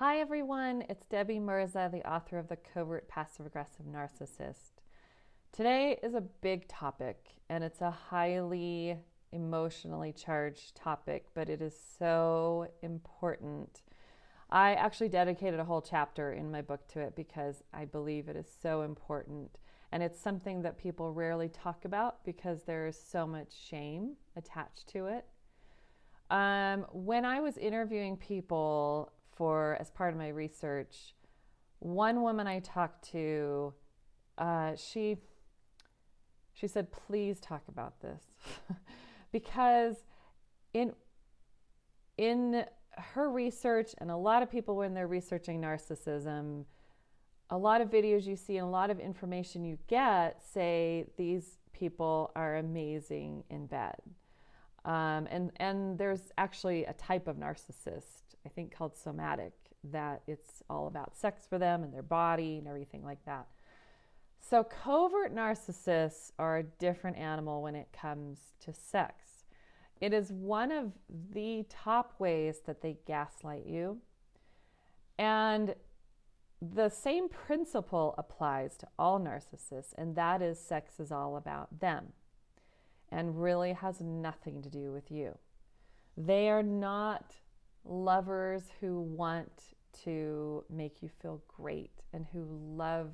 Hi everyone, it's Debbie Mirza, the author of the Covert Passive-Aggressive Narcissist. Today is a big topic and it's a highly emotionally charged topic, but it is so important. I actually dedicated a whole chapter in my book to it because I believe it is so important. And it's something that people rarely talk about because there is so much shame attached to it. When I was interviewing people as part of my research, one woman I talked to, she said, "Please talk about this," because in her research, and a lot of people when they're researching narcissism, a lot of videos you see and a lot of information you get say these people are amazing in bed. And there's actually a type of narcissist, I think called somatic, that it's all about sex for them and their body and everything like that. So covert narcissists are a different animal when it comes to sex. It is one of the top ways that they gaslight you. And the same principle applies to all narcissists, and that is sex is all about them and really has nothing to do with you. They are not lovers who want to make you feel great and who love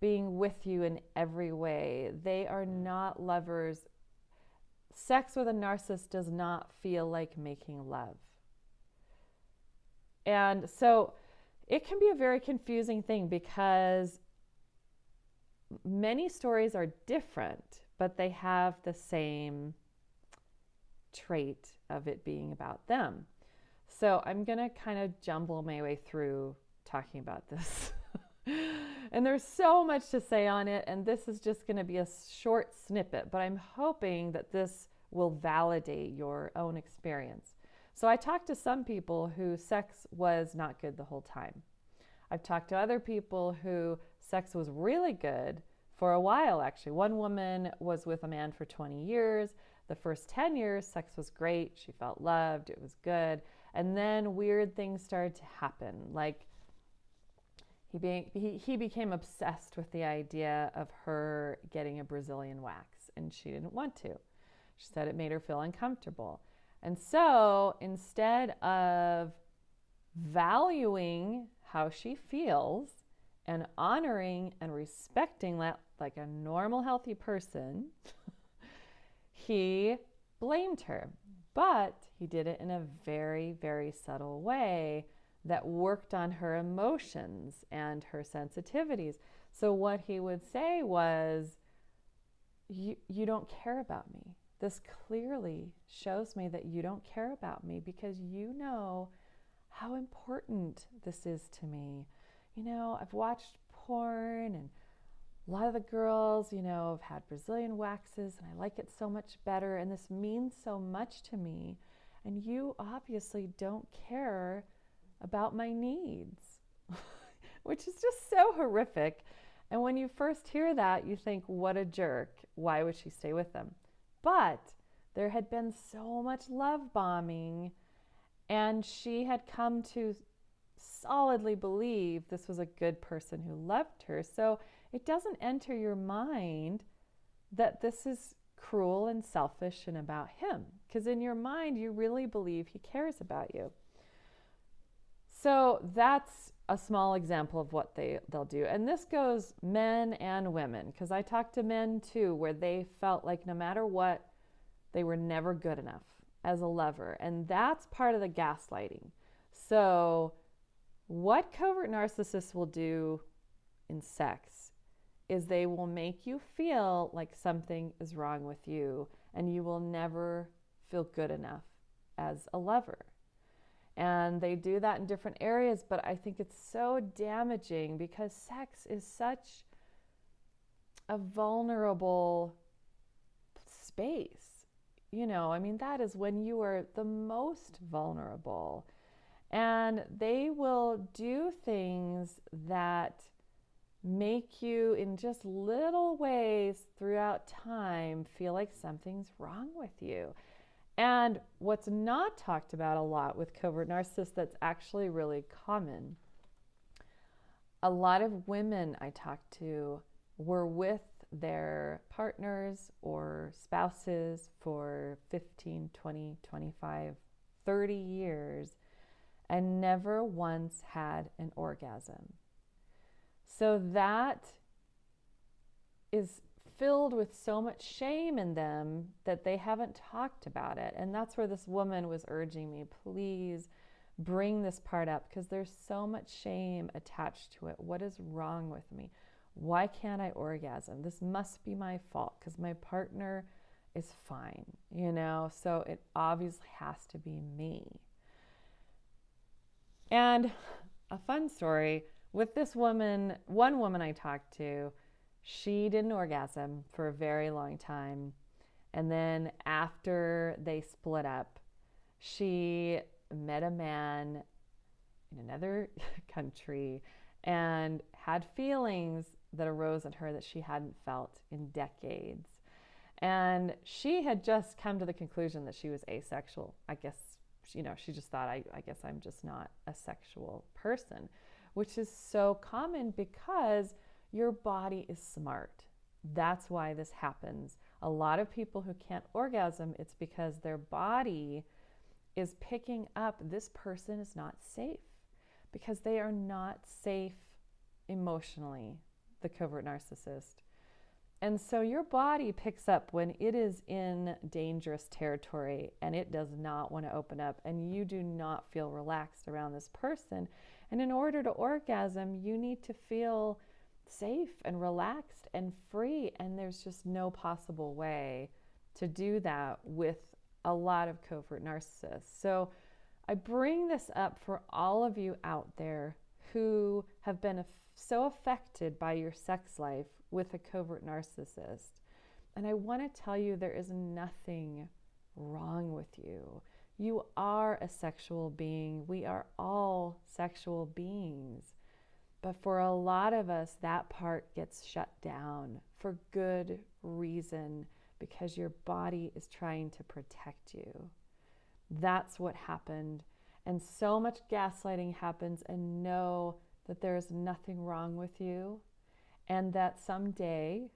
being with you in every way. They are not lovers. Sex with a narcissist does not feel like making love. And so it can be a very confusing thing because many stories are different, but they have the same trait of it being about them. So I'm going to kind of jumble my way through talking about this. And there's so much to say on it, and this is just going to be a short snippet, but I'm hoping that this will validate your own experience. So I talked to some people who sex was not good the whole time. I've talked to other people who sex was really good for a while, actually. One woman was with a man for 20 years. The first 10 years, sex was great. She felt loved. It was good. And then weird things started to happen. Like he became obsessed with the idea of her getting a Brazilian wax, and she didn't want to. She said it made her feel uncomfortable. And so instead of valuing how she feels and honoring and respecting that like a normal, healthy person, he blamed her. But he did it in a very, very subtle way that worked on her emotions and her sensitivities. So what he would say was, you don't care about me. This clearly shows me that you don't care about me because you know how important this is to me. You know, I've watched porn and a lot of the girls, have had Brazilian waxes and I like it so much better and this means so much to me. And you obviously don't care about my needs, which is just so horrific. And when you first hear that, you think, what a jerk. Why would she stay with them? But there had been so much love bombing, and she had come to solidly believe this was a good person who loved her. So it doesn't enter your mind that this is cruel and selfish and about him, because in your mind you really believe he cares about you. So that's a small example of what they'll do. And this goes men and women, because I talked to men too where they felt like no matter what, they were never good enough as a lover. And that's part of the gaslighting. So what covert narcissists will do in sex is they will make you feel like something is wrong with you and you will never feel good enough as a lover. And they do that in different areas, but I think it's so damaging because sex is such a vulnerable space. That is when you are the most vulnerable. And they will do things that make you, in just little ways throughout time, feel like something's wrong with you. And what's not talked about a lot with covert narcissists that's actually really common, a lot of women I talked to were with their partners or spouses for 15, 20, 25, 30 years and never once had an orgasm. So that is filled with so much shame in them that they haven't talked about it. And that's where this woman was urging me, please bring this part up, because there's so much shame attached to it. What is wrong with me? Why can't I orgasm? This must be my fault because my partner is fine, so it obviously has to be me. And a fun story with this woman, one woman I talked to, she didn't orgasm for a very long time. And then after they split up, she met a man in another country and had feelings that arose in her that she hadn't felt in decades. And she had just come to the conclusion that she was asexual. I guess, she just thought, I guess I'm just not a sexual person, which is so common because your body is smart. That's why this happens. A lot of people who can't orgasm, it's because their body is picking up this person is not safe, because they are not safe emotionally, the covert narcissist. And so your body picks up when it is in dangerous territory and it does not want to open up, and you do not feel relaxed around this person. And in order to orgasm, you need to feel safe and relaxed and free, and there's just no possible way to do that with a lot of covert narcissists. So I bring this up for all of you out there who have been so affected by your sex life with a covert narcissist. And I want to tell you, there is nothing wrong with you. You are a sexual being. We are all sexual beings. But for a lot of us, that part gets shut down for good reason, because your body is trying to protect you. That's what happened. And so much gaslighting happens, and know that there is nothing wrong with you, and that someday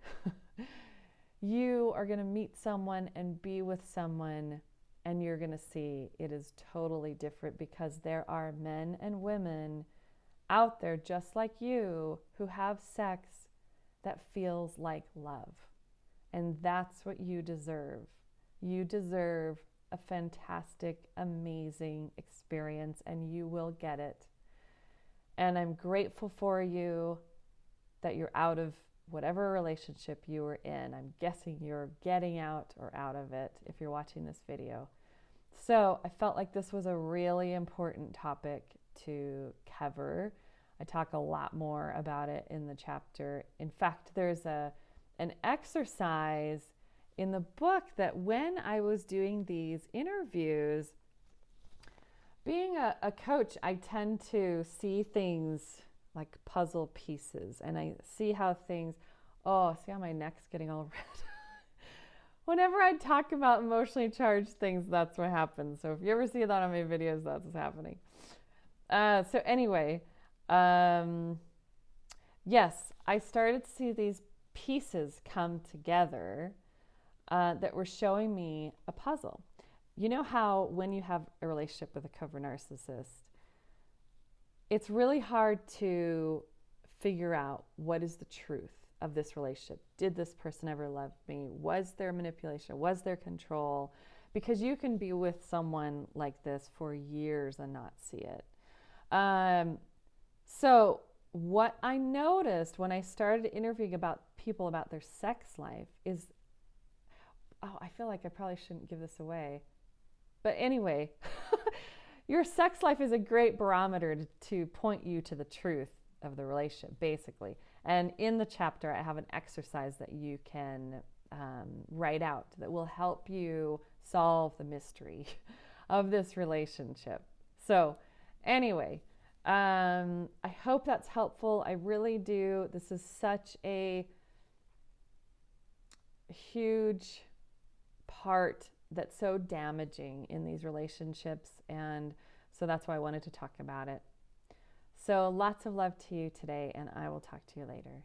you are going to meet someone and be with someone, and you're going to see it is totally different, because there are men and women out there just like you who have sex that feels like love. And that's what you deserve. You deserve a fantastic, amazing experience, and you will get it. And I'm grateful for you that you're out of whatever relationship you were in. I'm guessing you're getting out or out of it if you're watching this video. So I felt like this was a really important topic to cover. I talk a lot more about it in the chapter. In fact, there's an exercise in the book that when I was doing these interviews, being a coach, I tend to see things like puzzle pieces, and I see how things, see how my neck's getting all red. Whenever I talk about emotionally charged things, that's what happens. So if you ever see that on my videos, that's what's happening. So anyway, yes, I started to see these pieces come together that were showing me a puzzle. You know how when you have a relationship with a covert narcissist, it's really hard to figure out what is the truth of this relationship. Did this person ever love me? Was there manipulation? Was there control? Because you can be with someone like this for years and not see it. So what I noticed when I started interviewing about people about their sex life is, I feel like I probably shouldn't give this away. But anyway, your sex life is a great barometer to point you to the truth of the relationship, basically. And in the chapter, I have an exercise that you can write out that will help you solve the mystery of this relationship. So anyway, I hope that's helpful. I really do. This is such a huge part that's so damaging in these relationships. And so that's why I wanted to talk about it. So lots of love to you today, and I will talk to you later.